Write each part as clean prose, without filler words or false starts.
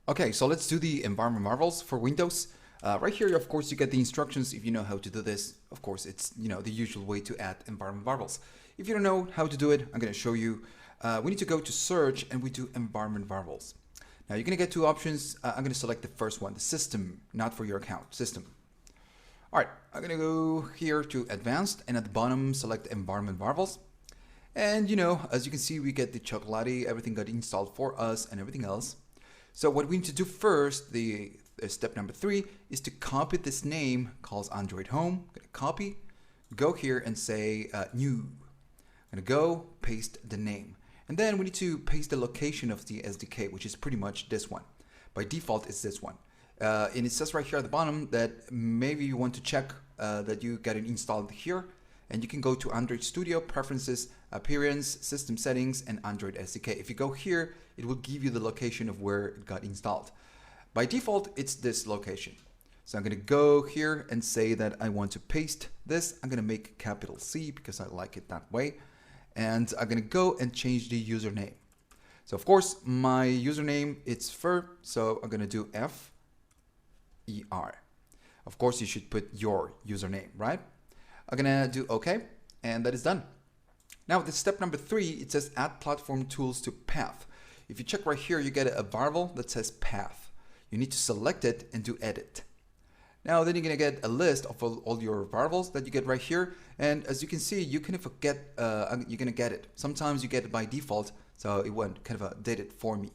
Okay, so let's do the environment variables for Windows. Right here, of course, you get the instructions if you know how to do this. Of course, it's the usual way to add environment variables. If you don't know how to do it, I'm going to show you. We need to go to search and we do environment variables. Now you're going to get two options. I'm going to select the first one, the system, not for your account, system. All right, I'm going to go here to advanced and at the bottom select environment variables. And as you can see, we get the Chocolatey, everything got installed for us and everything else. So what we need to do first, the step number 3, is to copy this name called Android Home. I'm going to copy, go here and say new. I'm going to go paste the name. And then we need to paste the location of the SDK, which is pretty much this one. By default, it's this one. And it says right here at the bottom that maybe you want to check that you get it installed here. And you can go to Android Studio, Preferences, Appearance, System Settings, and Android SDK. If you go here, it will give you the location of where it got installed. By default, it's this location. So I'm going to go here and say that I want to paste this. I'm going to make capital C because I like it that way. And I'm going to go and change the username. So of course, my username, it's Fer. So I'm going to do F-E-R. Of course, you should put your username, right? I'm gonna do OK, and that is done. Now, this step number 3, it says add platform tools to path. If you check right here, you get a variable that says path. You need to select it and do edit. Now, then you're gonna get a list of all your variables that you get right here. And as you can see, you can forget, you're gonna get it. Sometimes you get it by default, so it won't kind of update it for me.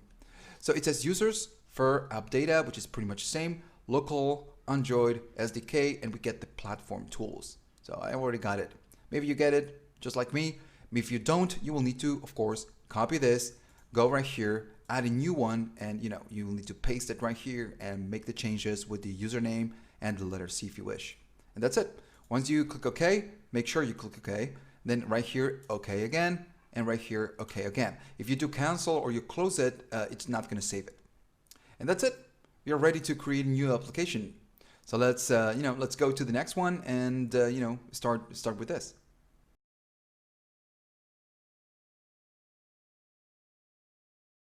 So it says users for app data, which is pretty much the same, local, Android, SDK, and we get the platform tools. So I already got it. Maybe you get it just like me. If you don't, you will need to, of course, copy this, go right here, add a new one, and you will need to paste it right here and make the changes with the username and the letter C if you wish. And that's it. Once you click OK, make sure you click OK. Then right here, OK again, and right here, OK again. If you do cancel or you close it, it's not going to save it. And that's it. You're ready to create a new application. So let's go to the next one and start with this.